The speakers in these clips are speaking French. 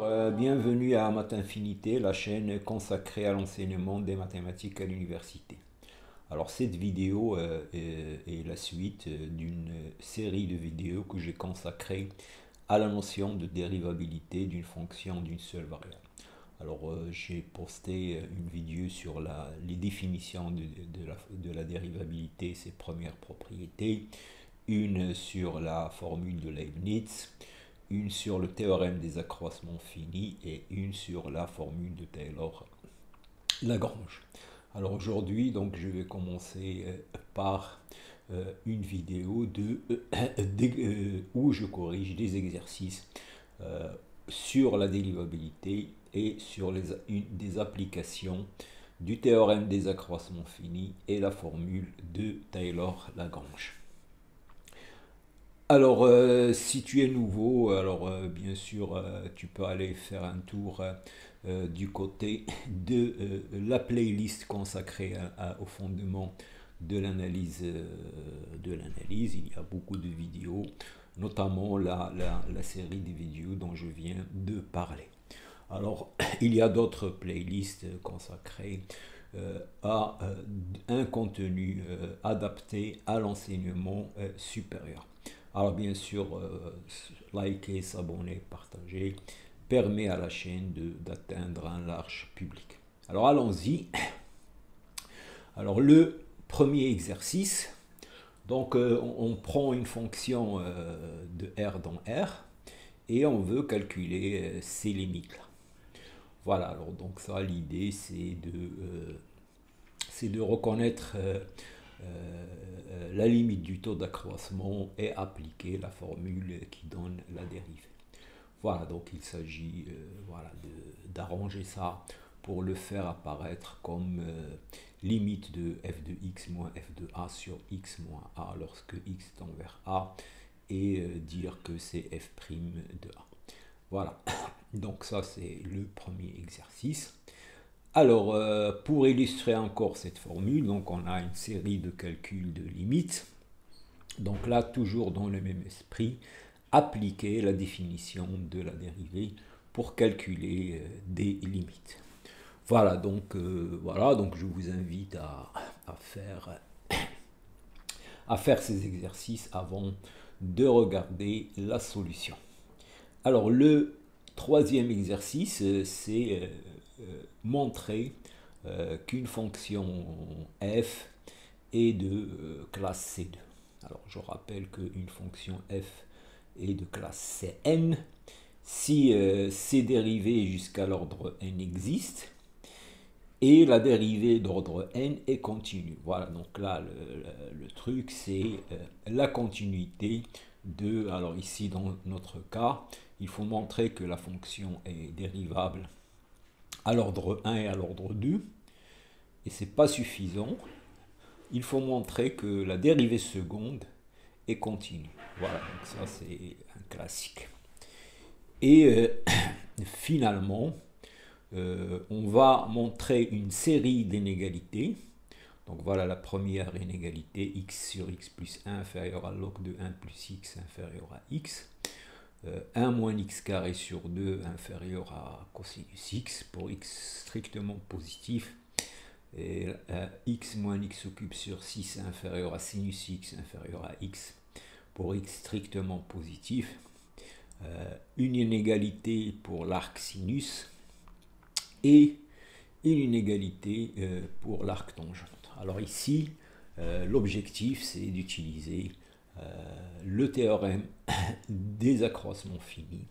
Bienvenue à Math Infinité, la chaîne consacrée à l'enseignement des mathématiques à l'université. Alors cette vidéo est la suite d'une série de vidéos que j'ai consacrées à la notion de dérivabilité d'une fonction d'une seule variable. Alors j'ai posté une vidéo sur les définitions de la dérivabilité, ses premières propriétés, une sur la formule de Leibniz, une sur le théorème des accroissements finis et une sur la formule de Taylor-Lagrange. Alors aujourd'hui, donc, je vais commencer par une vidéo où je corrige des exercices sur la dérivabilité et sur des applications du théorème des accroissements finis et la formule de Taylor-Lagrange. Alors, si tu es nouveau, alors bien sûr, tu peux aller faire un tour du côté de la playlist consacrée au fondement de l'analyse. Il y a beaucoup de vidéos, notamment la série de vidéos dont je viens de parler. Alors, il y a d'autres playlists consacrées à un contenu adapté à l'enseignement supérieur. Alors bien sûr, liker, s'abonner, partager permet à la chaîne d'atteindre un large public. Alors allons-y. Alors le premier exercice, donc on prend une fonction de R dans R et on veut calculer ses limites là. Voilà, alors donc ça l'idée c'est de reconnaître la limite du taux d'accroissement et appliquer la formule qui donne la dérivée. Voilà, donc il s'agit d'arranger ça pour le faire apparaître comme limite de f de x moins f de a sur x moins a lorsque x tend vers a et dire que c'est f' de a. Voilà, donc ça c'est le premier exercice. Alors, pour illustrer encore cette formule, donc on a une série de calculs de limites. Donc là, toujours dans le même esprit, appliquer la définition de la dérivée pour calculer des limites. Voilà, donc je vous invite à faire ces exercices avant de regarder la solution. Alors, le troisième exercice, c'est montrer qu'une fonction f est de classe C2. Alors je rappelle qu'une fonction f est de classe Cn si ses dérivées jusqu'à l'ordre n existent et la dérivée d'ordre n est continue. Voilà, donc là le truc c'est la continuité de, alors ici dans notre cas, il faut montrer que la fonction est dérivable à l'ordre 1 et à l'ordre 2, et c'est pas suffisant. Il faut montrer que la dérivée seconde est continue. Voilà, donc ça c'est un classique. Et finalement, on va montrer une série d'inégalités. Donc voilà la première inégalité, x sur x plus 1 inférieur à log de 1 plus x inférieur à x. 1 moins x carré sur 2 inférieur à cosinus x pour x strictement positif, et x moins x au cube sur 6 inférieur à sinus x inférieur à x pour x strictement positif, une inégalité pour l'arc sinus et une inégalité pour l'arc tangente. Alors ici, l'objectif c'est d'utiliser le théorème des accroissements finis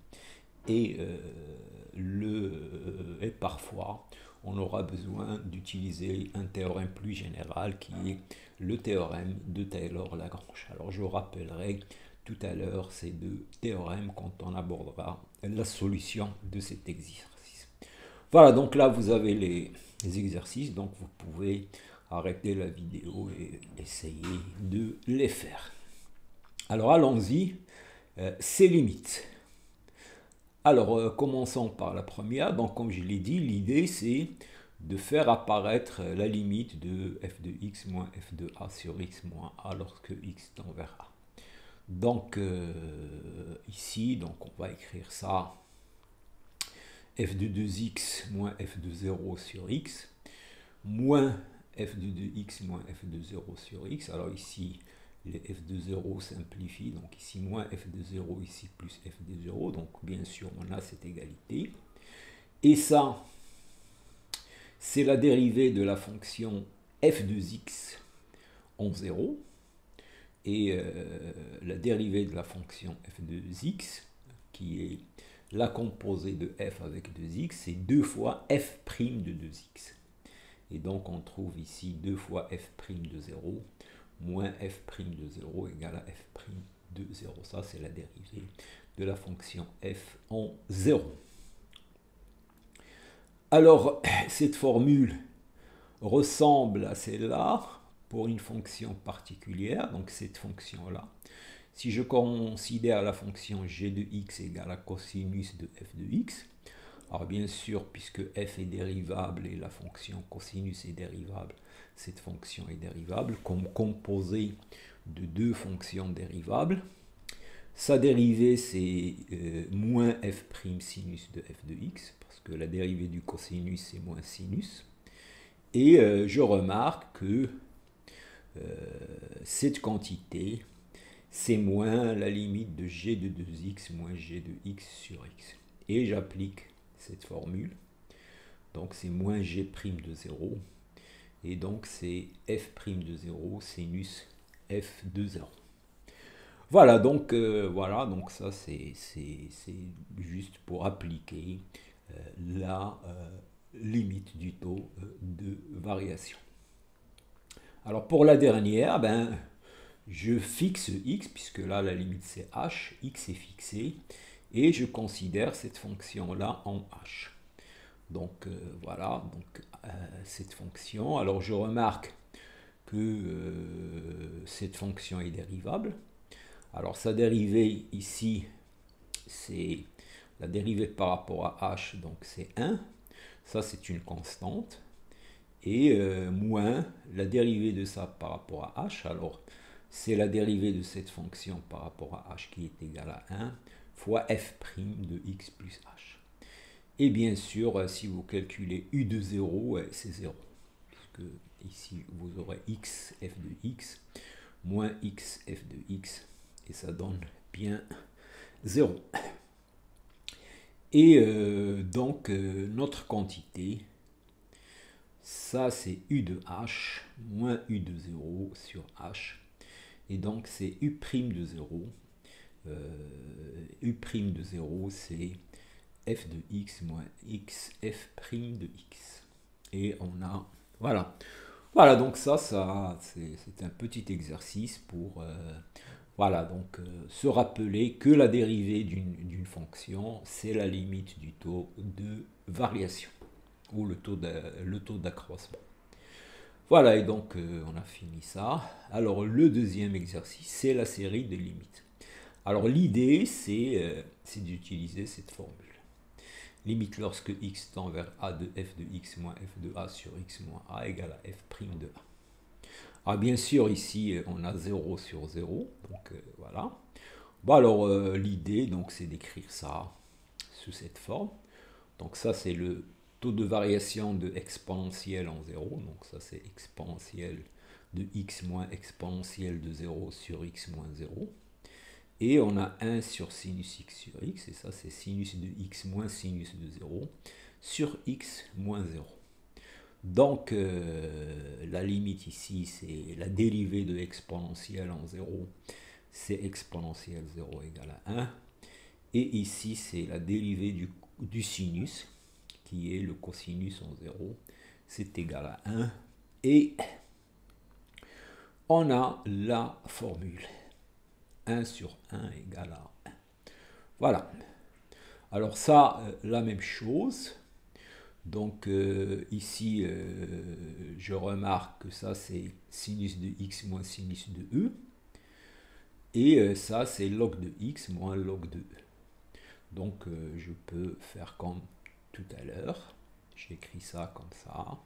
et parfois on aura besoin d'utiliser un théorème plus général qui est le théorème de Taylor-Lagrange. Alors je rappellerai tout à l'heure ces deux théorèmes quand on abordera la solution de cet exercice. Voilà, donc là vous avez les exercices, donc vous pouvez arrêter la vidéo et essayer de les faire. Alors allons-y, ces limites. Alors commençons par la première. Donc comme je l'ai dit, l'idée c'est de faire apparaître la limite de f de x moins f de a sur x moins a lorsque x tend vers a. Donc ici, donc on va écrire ça f de 2x moins f de 0 sur x, moins f de 2x moins f de 0 sur x. Alors ici, les f de 0 simplifient, donc ici moins f de 0, ici plus f de 0, donc bien sûr on a cette égalité. Et ça, c'est la dérivée de la fonction f de x en 0, et la dérivée de la fonction f de x, qui est la composée de f avec 2x, c'est 2 fois f' de 2x. Et donc on trouve ici 2 fois f' de 0 moins f' de 0 égale à f' de 0. Ça, c'est la dérivée de la fonction f en 0. Alors, cette formule ressemble à celle-là pour une fonction particulière, donc cette fonction-là. Si je considère la fonction g de x égale à cosinus de f de x, alors bien sûr, puisque f est dérivable et la fonction cosinus est dérivable, cette fonction est dérivable comme composée de deux fonctions dérivables. Sa dérivée, c'est moins f' sinus de f de x, parce que la dérivée du cosinus, c'est moins sinus. Et je remarque que cette quantité, c'est moins la limite de g de 2x moins g de x sur x. Et j'applique cette formule. Donc c'est moins g' de 0. Et donc c'est f' de 0 sinus f de 0. Voilà, donc ça c'est juste pour appliquer la limite du taux de variation. Alors pour la dernière, je fixe x, puisque là la limite c'est h, x est fixé, et je considère cette fonction-là en h. Donc voilà, donc cette fonction. Alors je remarque que cette fonction est dérivable. Alors sa dérivée ici, c'est la dérivée par rapport à h, donc c'est 1. Ça c'est une constante. Et moins la dérivée de ça par rapport à h. Alors c'est la dérivée de cette fonction par rapport à h qui est égale à 1 fois f' de x plus h. Et bien sûr, si vous calculez u de 0, c'est 0. Puisque ici, vous aurez x f de x moins x f de x. Et ça donne bien 0. Et donc, notre quantité, ça c'est u de h moins u de 0 sur h. Et donc, c'est u' de 0. U' de 0, c'est f de x moins x f' de x. Et on a... Voilà. Voilà, donc ça c'est un petit exercice pour se rappeler que la dérivée d'une fonction, c'est la limite du taux de variation, ou le taux d'accroissement. Voilà, et donc on a fini ça. Alors le deuxième exercice, c'est la série de limites. Alors l'idée, c'est d'utiliser cette formule. Limite lorsque x tend vers a de f de x moins f de a sur x moins a égale à f' de a. Alors bien sûr, ici, on a 0 sur 0, donc voilà. Bon, alors l'idée, donc, c'est d'écrire ça sous cette forme. Donc ça, c'est le taux de variation de exponentielle en 0. Donc ça, c'est exponentielle de x moins exponentielle de 0 sur x moins 0. Et on a 1 sur sinus x sur x, et ça c'est sinus de x moins sinus de 0 sur x moins 0. Donc la limite ici, c'est la dérivée de exponentielle en 0, c'est exponentielle 0 égale à 1. Et ici, c'est la dérivée du sinus, qui est le cosinus en 0, c'est égal à 1. Et on a la formule. 1 sur 1 égale à 1. Voilà. Alors ça, la même chose. Donc ici, je remarque que ça, c'est sinus de x moins sinus de e. Et ça, c'est log de x moins log de e. Donc je peux faire comme tout à l'heure. J'écris ça comme ça.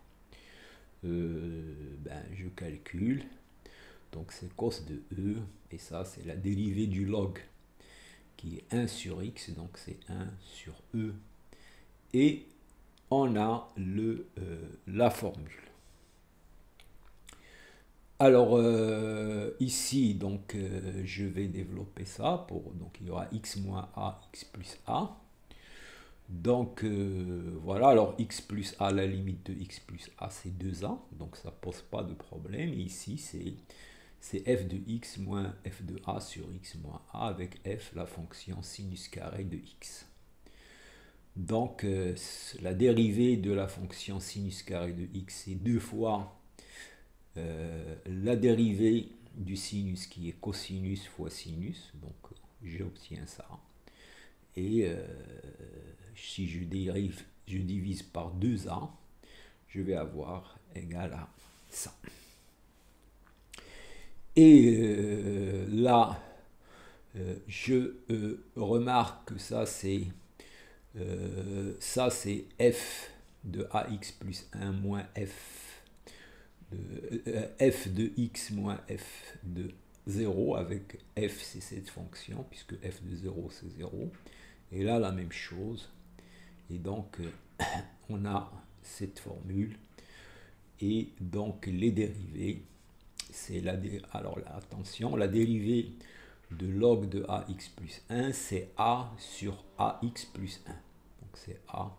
Je calcule. Donc c'est cos de e, et ça c'est la dérivée du log, qui est 1 sur x, donc c'est 1 sur e. et on a la formule. Alors ici, donc, je vais développer ça. Donc il y aura x moins a, x plus a. Donc voilà, alors x plus a, la limite de x plus a, c'est 2a. Donc ça pose pas de problème. Et ici, c'est f de x moins f de a sur x moins a avec f, la fonction sinus carré de x. Donc la dérivée de la fonction sinus carré de x, c'est 2 fois la dérivée du sinus qui est cosinus fois sinus. Donc j'obtiens ça. Et si je divise par 2a, je vais avoir égal à ça. Et là, je remarque que ça c'est f de ax plus 1 moins f de x moins f de 0, avec f c'est cette fonction, puisque f de 0 c'est 0. Et là, la même chose. Et donc, on a cette formule. Et donc, les dérivés, c'est alors attention, la dérivée de log de ax plus 1, c'est a sur ax plus 1. Donc, c'est a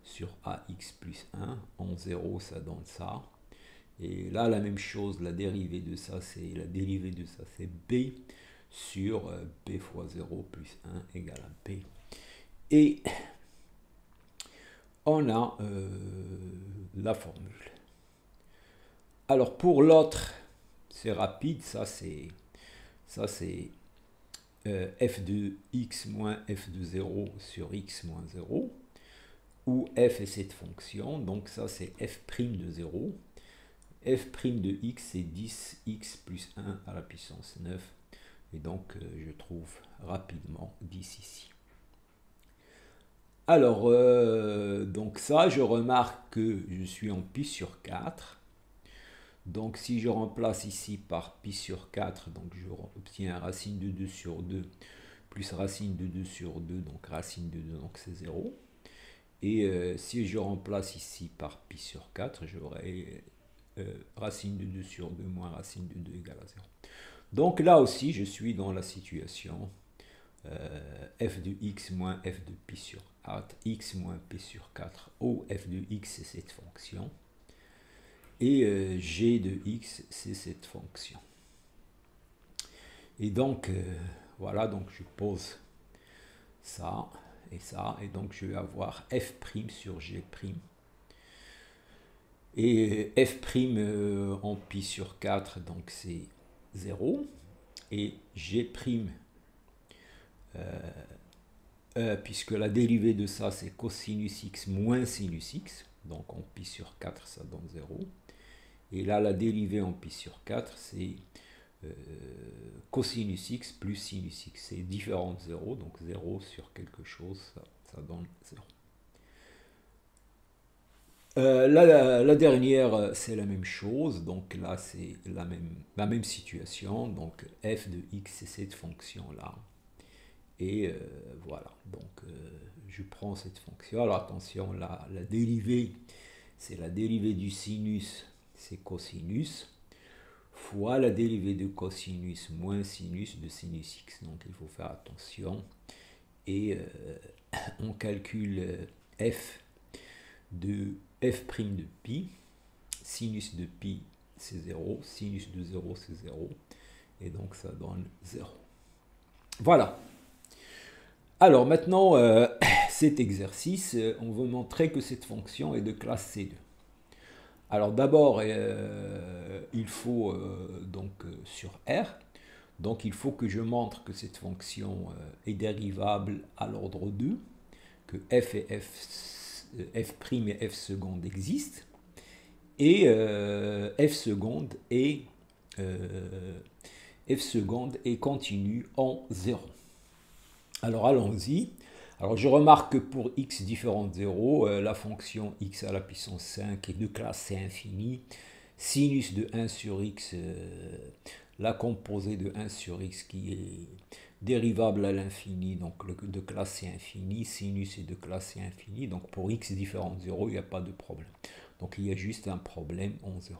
sur ax plus 1. En 0, ça donne ça. Et là, la même chose, la dérivée de ça, c'est b sur b fois 0 plus 1 égale à b. Et on a la formule. Alors pour l'autre, c'est rapide, ça c'est f de x moins f de 0 sur x moins 0, où f est cette fonction, donc ça c'est f' de 0. f' de x c'est 10x plus 1 à la puissance 9, et donc je trouve rapidement 10 ici. Alors, donc ça, je remarque que je suis en pi sur 4. Donc, si je remplace ici par pi sur 4, donc je obtiens racine de 2 sur 2 plus racine de 2 sur 2, donc racine de 2, donc c'est 0. Et si je remplace ici par pi sur 4, j'aurai racine de 2 sur 2 moins racine de 2 égale à 0. Donc là aussi, je suis dans la situation f de x moins f de pi sur 4, x moins p sur 4, où f de x c'est cette fonction, et g de x c'est cette fonction. Et donc, voilà, donc je pose ça, et donc je vais avoir f' sur g', et f' en pi sur 4, donc c'est 0, et g', puisque la dérivée de ça c'est cosinus x moins sinus x, donc en pi sur 4 ça donne 0, et là la dérivée en pi sur 4 c'est cosinus x plus sinus x, c'est différent de 0, donc 0 sur quelque chose, ça donne 0. La dernière, c'est la même chose, donc là c'est la même situation, donc f de x c'est cette fonction-là. Et voilà, donc je prends cette fonction. Alors attention, la dérivée, c'est la dérivée du sinus, c'est cosinus, fois la dérivée de cosinus moins sinus de sinus x. Donc il faut faire attention. Et on calcule f de pi. Sinus de pi, c'est 0. Sinus de 0, c'est 0. Et donc ça donne 0. Voilà. Alors maintenant, cet exercice, on veut montrer que cette fonction est de classe C2. Alors d'abord, il faut donc sur R, donc il faut que je montre que cette fonction est dérivable à l'ordre 2, que f et f' et f seconde existent, et f seconde est continue en 0. Alors allons-y. Alors je remarque que pour x différent de 0, la fonction x à la puissance 5 est de classe C infinie. Sinus de 1 sur x, la composée de 1 sur x qui est dérivable à l'infini, donc de classe C infini, sinus est de classe C infini, donc pour x différent de 0, il n'y a pas de problème. Donc il y a juste un problème en 0.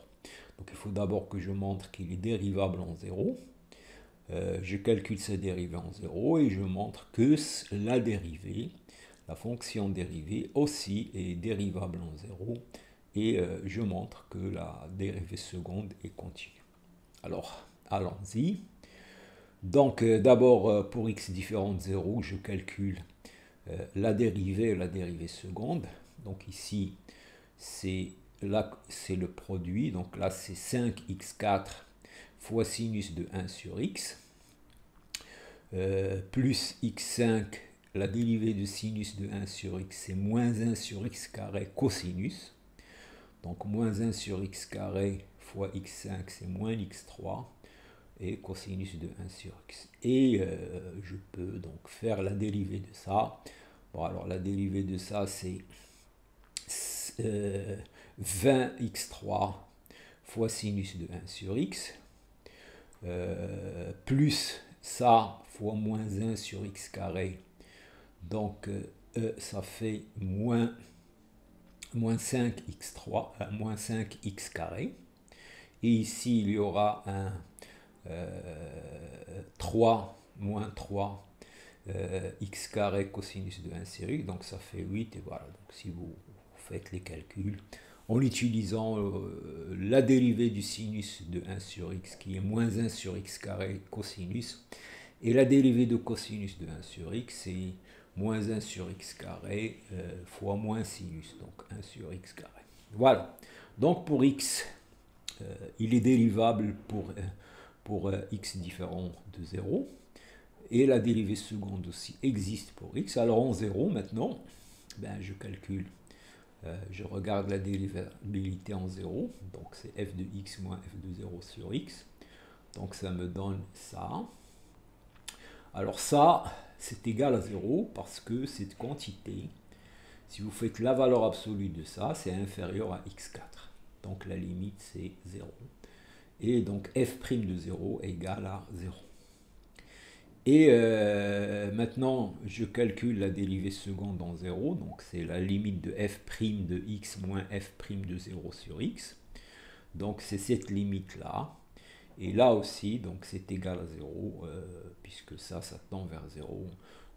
Donc il faut d'abord que je montre qu'il est dérivable en 0. Je calcule sa dérivée en 0 et je montre que la dérivée, la fonction dérivée aussi est dérivable en 0 et je montre que la dérivée seconde est continue. Alors, allons-y. Donc, d'abord, pour x différent de 0, je calcule la dérivée seconde. Donc ici, c'est le produit. Donc là, c'est 5x4 fois sinus de 1 sur x, plus x5, la dérivée de sinus de 1 sur x, c'est moins 1 sur x carré cosinus. Donc moins 1 sur x carré fois x5, c'est moins x3, et cosinus de 1 sur x. Et je peux donc faire la dérivée de ça. Bon, alors la dérivée de ça, c'est 20x3 fois sinus de 1 sur x, plus ça fois moins 1 sur x carré. Donc ça fait moins 5x3, moins 5x carré. Et ici, il y aura un 3 moins 3 x carré cosinus de 1 sur x, donc ça fait 8, et voilà. Donc si vous faites les calculs en utilisant la dérivée du sinus de 1 sur x qui est moins 1 sur x carré cosinus, et la dérivée de cosinus de 1 sur x c'est moins 1 sur x carré fois moins sinus, donc 1 sur x carré. Voilà, donc pour x, il est dérivable pour x différent de 0, et la dérivée seconde aussi existe pour x. Alors en 0 maintenant, ben, je calcule, je regarde la dérivabilité en 0, donc c'est f de x moins f de 0 sur x, donc ça me donne ça. Alors ça, c'est égal à 0 parce que cette quantité, si vous faites la valeur absolue de ça, c'est inférieur à x4. Donc la limite c'est 0. Et donc f' de 0 égale à 0. Et maintenant, je calcule la dérivée seconde en 0. Donc c'est la limite de f' de x moins f' de 0 sur x. Donc c'est cette limite-là. Et là aussi, donc c'est égal à 0, puisque ça tend vers 0.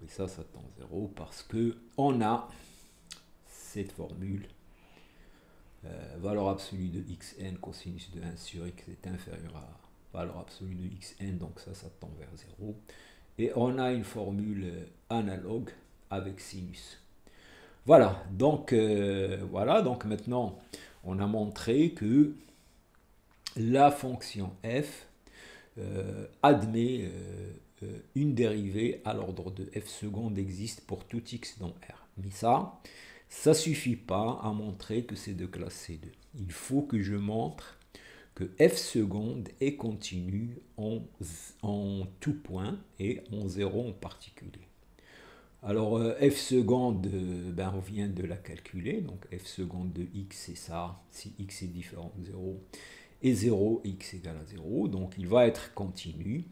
Et ça tend vers 0 parce que on a cette formule. Valeur absolue de xn cosinus de 1 sur x est inférieur à valeur absolue de xn, donc ça tend vers 0. Et on a une formule analogue avec sinus. Voilà, donc maintenant on a montré que la fonction f admet une dérivée à l'ordre de f seconde existe pour tout x dans R. Mais ça suffit pas à montrer que c'est de classe C2. Il faut que je montre que f seconde est continue en tout point et en 0 en particulier. Alors f seconde, ben, on vient de la calculer, donc f seconde de x c'est ça, si x est différent de 0, et 0, x égale à 0, donc il va être continu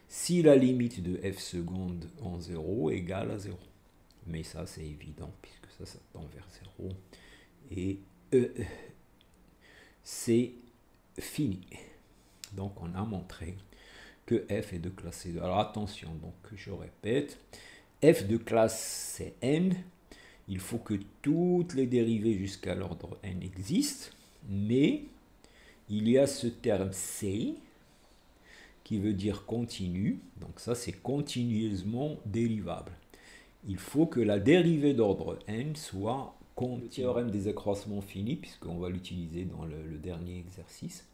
si la limite de f seconde en 0 égale à 0. Mais ça c'est évident, puisque ça tend vers 0, et c'est fini. Donc on a montré que f est de classe C2. Alors attention, donc je répète, f de classe Cn, il faut que toutes les dérivées jusqu'à l'ordre n existent, mais il y a ce terme C qui veut dire continu, donc ça c'est continueusement dérivable. Il faut que la dérivée d'ordre n soit continue. Le théorème des accroissements finis, puisqu'on va l'utiliser dans le dernier exercice.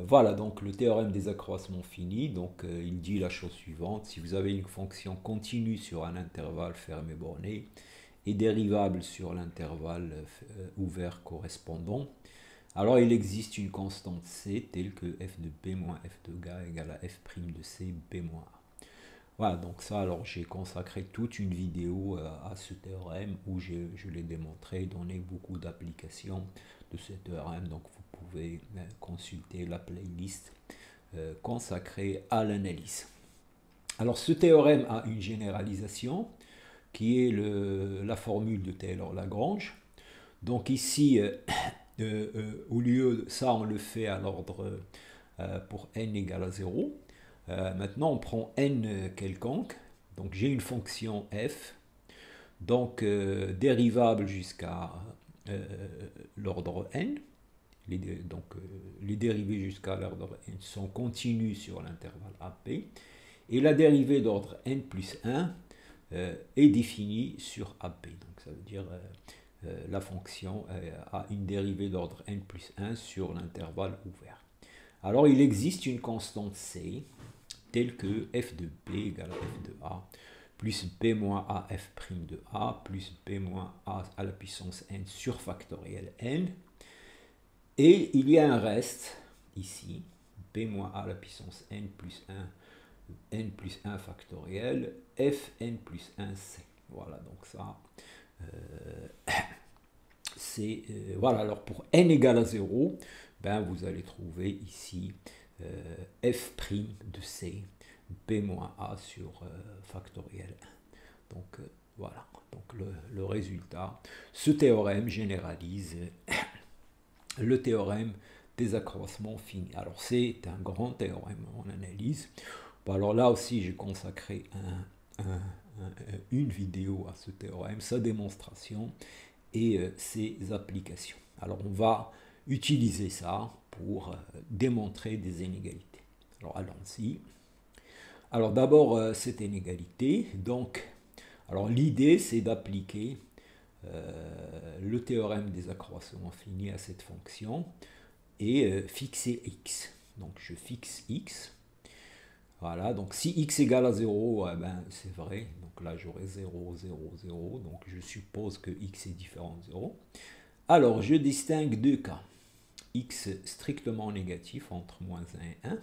Voilà, donc le théorème des accroissements finis, donc il dit la chose suivante: si vous avez une fonction continue sur un intervalle fermé borné et dérivable sur l'intervalle ouvert correspondant, alors il existe une constante c telle que f de b moins f de g égale à f' de c b moins a. Voilà, donc ça, alors j'ai consacré toute une vidéo à ce théorème où je l'ai démontré, donné beaucoup d'applications de ce théorème, donc vous pouvez consulter la playlist consacrée à l'analyse. Alors ce théorème a une généralisation qui est la formule de Taylor-Lagrange. Donc ici, au lieu de ça, on le fait à l'ordre pour n égale à 0. Maintenant, on prend n quelconque. Donc j'ai une fonction f, donc dérivable jusqu'à l'ordre n. Donc les dérivées jusqu'à l'ordre n sont continues sur l'intervalle AP. Et la dérivée d'ordre n plus 1 est définie sur AP. Donc ça veut dire la fonction a une dérivée d'ordre n plus 1 sur l'intervalle ouvert. Alors il existe une constante C telle que f de b égale à f de a plus b moins a f' de a plus b moins a à la puissance n sur factoriel n. Et il y a un reste ici, b moins a à la puissance n plus 1 factoriel, fn plus 1c. Voilà, donc ça, c'est... voilà, alors pour n égale à 0, ben vous allez trouver ici f' de c, b moins a sur factoriel 1. Donc voilà, donc le résultat, ce théorème généralise le théorème des accroissements finis. Alors c'est un grand théorème en analyse. Bon, alors là aussi j'ai consacré une vidéo à ce théorème, sa démonstration et ses applications. Alors on va utiliser ça pour démontrer des inégalités. Alors allons-y. Alors d'abord cette inégalité, donc alors l'idée c'est d'appliquer le théorème des accroissements finis à cette fonction et fixer x. Donc je fixe x. Voilà, donc si x égale à 0, ben, c'est vrai. Donc là j'aurai 0, 0, 0. Donc je suppose que x est différent de 0. Alors je distingue deux cas. X strictement négatif entre moins 1 et 1.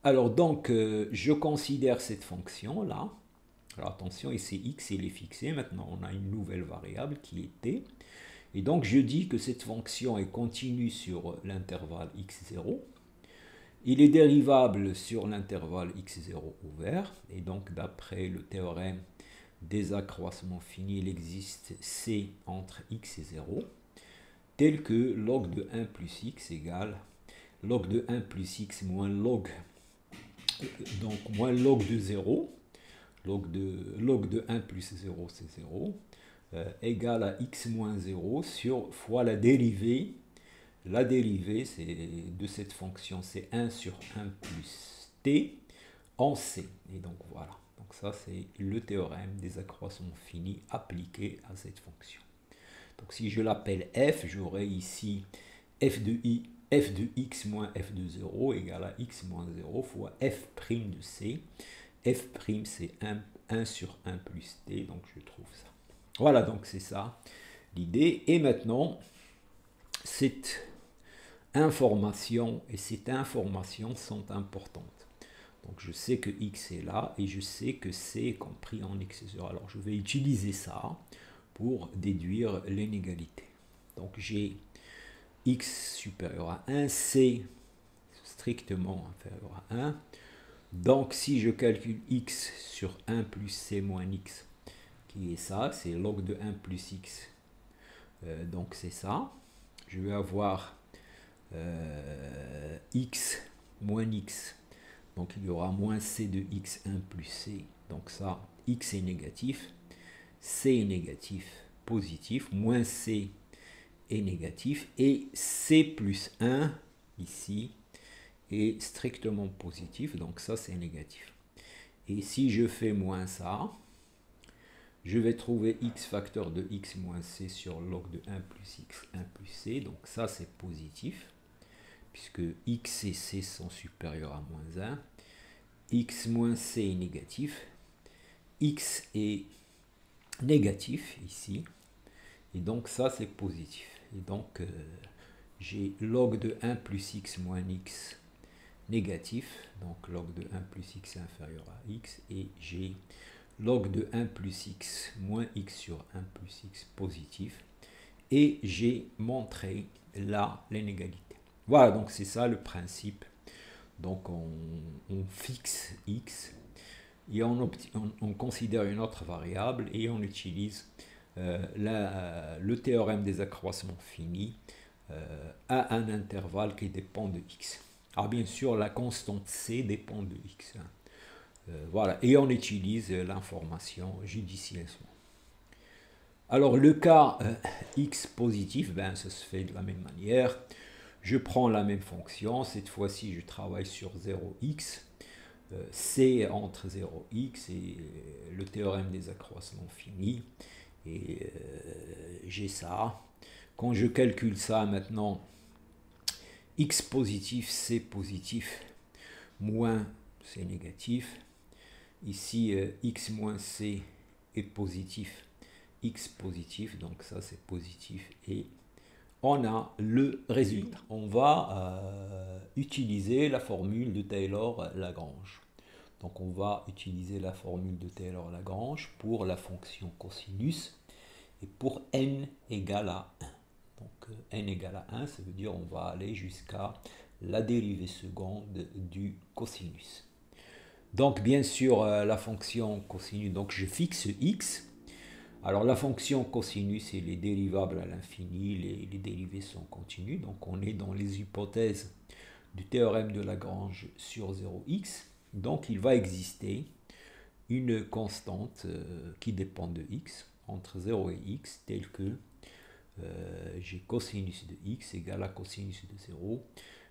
Alors donc je considère cette fonction là. Alors attention, ici x il est fixé, maintenant on a une nouvelle variable qui est t. Et donc je dis que cette fonction est continue sur l'intervalle x0. Il est dérivable sur l'intervalle x0 ouvert. Et donc d'après le théorème des accroissements finis, il existe c entre x et 0, tel que log de 1 plus x égale log de 1 plus x moins log, donc moins log de 0. Log de 1 plus 0, c'est 0, égale à x moins 0 fois la dérivée. La dérivée de cette fonction, c'est 1 sur 1 plus t en c. Et donc voilà. Donc ça, c'est le théorème des accroissements finis appliqué à cette fonction. Donc si je l'appelle f, j'aurai ici f de x moins f de 0 égale à x moins 0 fois f' de c. F' c'est 1 sur 1 plus t, donc je trouve ça. Voilà, donc c'est ça l'idée. Et maintenant, cette information et cette information sont importantes. Donc je sais que x est là et je sais que c est compris en x0. Alors je vais utiliser ça pour déduire l'inégalité. Donc j'ai x supérieur à 1, c strictement inférieur à 1. Donc si je calcule x sur 1 plus c moins x, qui est ça, c'est log de 1 plus x, donc c'est ça. Je vais avoir x moins x, donc il y aura moins c de x1 plus c, donc ça, x est négatif, c est négatif, positif, moins c est négatif, et c plus 1, ici, est strictement positif, donc ça c'est négatif. Et si je fais moins ça, je vais trouver x facteur de x moins c sur log de 1 plus x 1 plus c, donc ça c'est positif, puisque x et c sont supérieurs à moins 1. X moins c est négatif, x est négatif ici, et donc ça c'est positif. Et donc j'ai log de 1 plus x moins x négatif, donc log de 1 plus x inférieur à x, et j'ai log de 1 plus x moins x sur 1 plus x positif, et j'ai montré là l'inégalité. Voilà, donc c'est ça le principe. Donc on fixe x, et on considère une autre variable et on utilise le théorème des accroissements finis à un intervalle qui dépend de x. Alors bien sûr, la constante c dépend de x. Voilà, et on utilise l'information judicieusement. Alors le cas x positif, ben, ça se fait de la même manière. Je prends la même fonction, cette fois-ci je travaille sur 0x. C entre 0x et le théorème des accroissements finis. Et j'ai ça. Quand je calcule ça maintenant, x positif, c positif, moins c négatif. Ici, x moins c est positif, x positif, donc ça c'est positif et on a le résultat. On va utiliser la formule de Taylor-Lagrange. Donc on va utiliser la formule de Taylor-Lagrange pour la fonction cosinus et pour n égale à 1. Donc n égale à 1, ça veut dire on va aller jusqu'à la dérivée seconde du cosinus. Donc bien sûr la fonction cosinus, donc je fixe x. Alors la fonction cosinus, elle est dérivable à l'infini, les dérivées sont continues, donc on est dans les hypothèses du théorème de Lagrange sur 0x. Donc il va exister une constante qui dépend de x, entre 0 et x, telle que j'ai cosinus de x égale à cosinus de 0,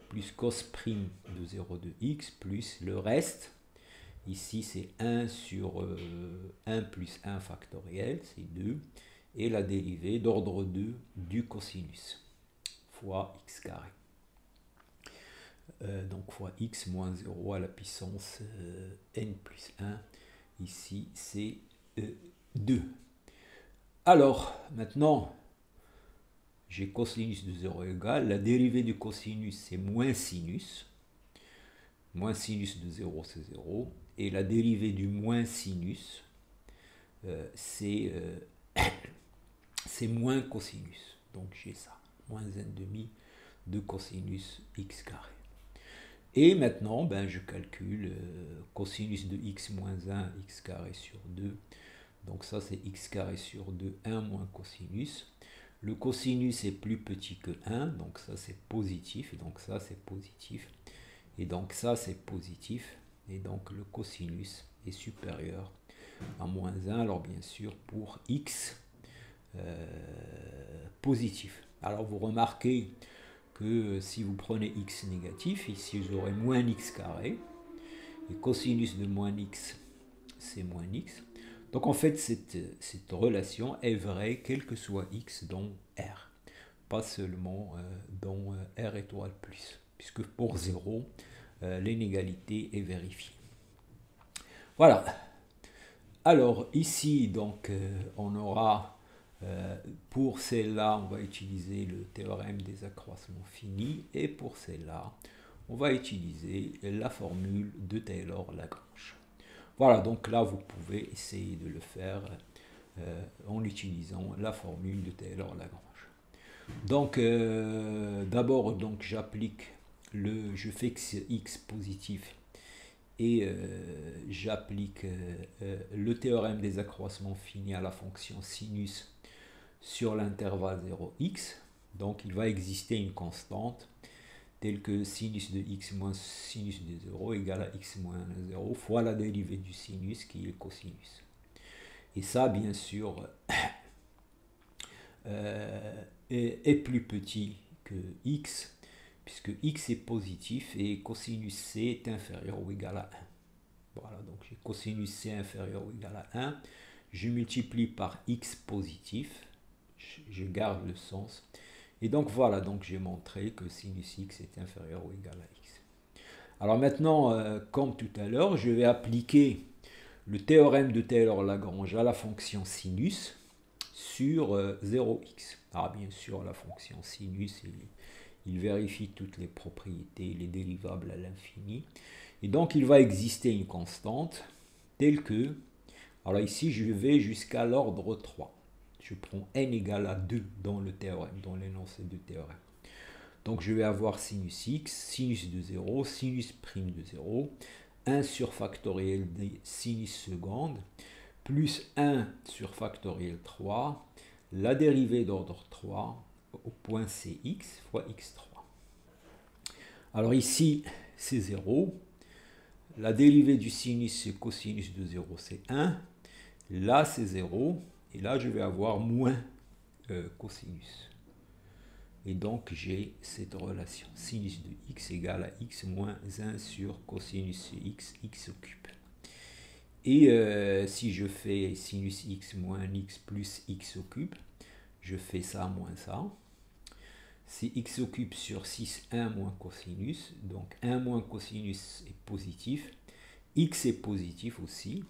plus cos prime de 0 de x, plus le reste. Ici, c'est 1 sur 1 plus 1 factoriel, c'est 2. Et la dérivée d'ordre 2 du cosinus, fois x carré. Donc, fois x moins 0 à la puissance n plus 1. Ici, c'est 2. Alors, maintenant, j'ai cosinus de 0 égale. La dérivée du cosinus, c'est moins sinus. Moins sinus de 0, c'est 0. Et la dérivée du moins sinus, c'est moins cosinus. Donc j'ai ça, moins n demi de cosinus x carré. Et maintenant, ben, je calcule cosinus de x moins 1, x carré sur 2. Donc ça, c'est x carré sur 2, 1 moins cosinus. Le cosinus est plus petit que 1, donc ça, c'est positif. Et donc ça, c'est positif. Et donc ça, c'est positif. Et donc le cosinus est supérieur à moins 1. Alors bien sûr, pour x positif. Alors vous remarquez que si vous prenez x négatif, ici vous aurez moins x carré. Et cosinus de moins x, c'est moins x. Donc en fait, cette relation est vraie quel que soit x dans R. Pas seulement dans R étoile plus. Puisque pour 0, l'inégalité est vérifiée. Voilà. Alors ici, donc, on aura, pour celle-là, on va utiliser le théorème des accroissements finis, et pour celle-là, on va utiliser la formule de Taylor-Lagrange. Voilà, donc là, vous pouvez essayer de le faire en utilisant la formule de Taylor-Lagrange. Donc, d'abord, donc, je fixe x positif et j'applique le théorème des accroissements finis à la fonction sinus sur l'intervalle 0x. Donc il va exister une constante telle que sinus de x moins sinus de 0 égale à x moins 0 fois la dérivée du sinus qui est cosinus. Et ça, bien sûr, est plus petit que x, puisque x est positif et cosinus c est inférieur ou égal à 1. Voilà, donc j'ai cosinus c inférieur ou égal à 1. Je multiplie par x positif, je garde le sens. Et donc voilà, donc j'ai montré que sinus x est inférieur ou égal à x. Alors maintenant, comme tout à l'heure, je vais appliquer le théorème de Taylor-Lagrange à la fonction sinus sur 0x. Alors bien sûr, la fonction sinus, il vérifie toutes les propriétés, les dérivables à l'infini. Et donc, il va exister une constante telle que, alors ici, je vais jusqu'à l'ordre 3. Je prends n égale à 2 dans le théorème, dans l'énoncé du théorème. Donc, je vais avoir sinus x, sinus de 0, sinus prime de 0, 1 sur factoriel des sinus secondes plus 1 sur factoriel 3, la dérivée d'ordre 3 au point Cx fois x3. Alors ici, c'est 0. La dérivée du sinus et cosinus de 0, c'est 1. Là, c'est 0. Et là, je vais avoir moins cosinus. Et donc, j'ai cette relation. Sinus de x égale à x moins 1 sur cosinus de x, x au cube. Et si je fais sinus x moins x plus x au cube, je fais ça moins ça. C'est x au cube sur 6, 1 moins cosinus. Donc 1 moins cosinus est positif. X est positif aussi.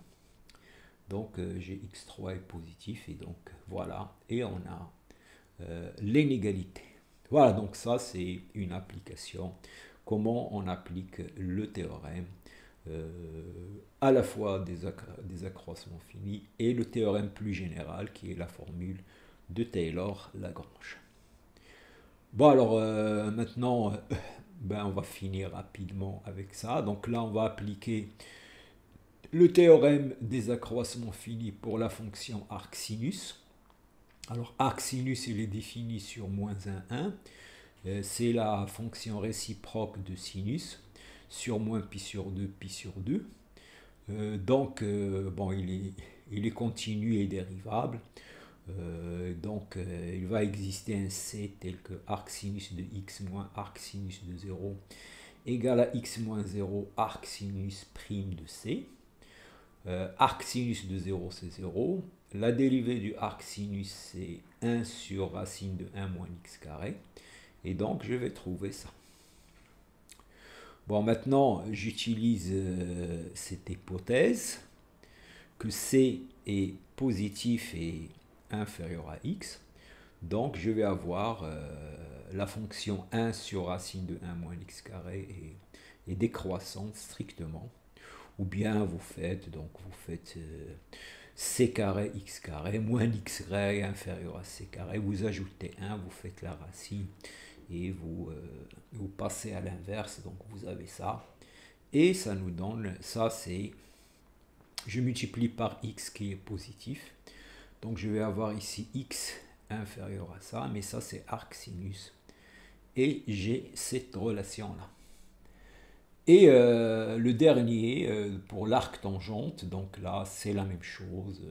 Donc j'ai x3 est positif. Et donc voilà. Et on a l'inégalité. Voilà, donc ça c'est une application. Comment on applique le théorème à la fois des accroissements finis et le théorème plus général qui est la formule de Taylor-Lagrange. Bon alors maintenant on va finir rapidement avec ça. Donc là on va appliquer le théorème des accroissements finis pour la fonction arcsinus. Alors arcsinus il est défini sur moins 1, 1. C'est la fonction réciproque de sinus sur moins pi sur 2, pi sur 2. Donc bon il est continu et dérivable. Donc il va exister un C tel que arcsinus de x moins arcsinus de 0 égale à x moins 0 arcsinus prime de C. Arcsinus de 0 c'est 0. La dérivée du arcsinus c'est 1 sur racine de 1 moins x carré. Et donc je vais trouver ça. Bon maintenant j'utilise cette hypothèse que C est positif et inférieur à x. Donc je vais avoir la fonction 1 sur racine de 1 moins x carré est décroissante strictement. Ou bien vous faites c carré x carré moins x carré inférieur à c carré. Vous ajoutez 1, vous faites la racine et vous passez à l'inverse. Donc vous avez ça. Et ça nous donne, ça c'est, je multiplie par x qui est positif. Donc je vais avoir ici x inférieur à ça, mais ça c'est arcsinus. Et j'ai cette relation-là. Et le dernier, pour l'arc tangente, donc là c'est la même chose.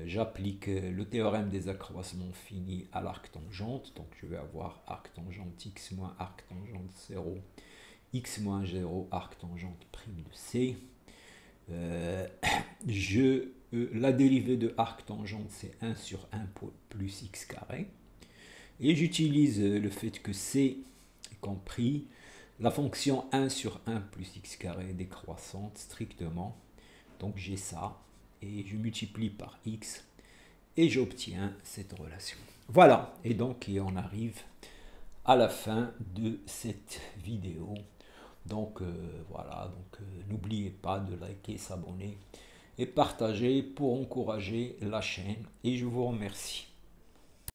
J'applique le théorème des accroissements finis à l'arc tangente. Donc je vais avoir arc tangente x moins arc tangente 0, x moins 0 arc tangente prime de c. La dérivée de arc tangente c'est 1 sur 1 plus x carré. Et j'utilise le fait que c est compris. La fonction 1 sur 1 plus x carré est décroissante strictement. Donc j'ai ça. Et je multiplie par x. Et j'obtiens cette relation. Voilà. Et donc on arrive à la fin de cette vidéo. Donc voilà. Donc n'oubliez pas de liker, s'abonner et partager pour encourager la chaîne. Et je vous remercie.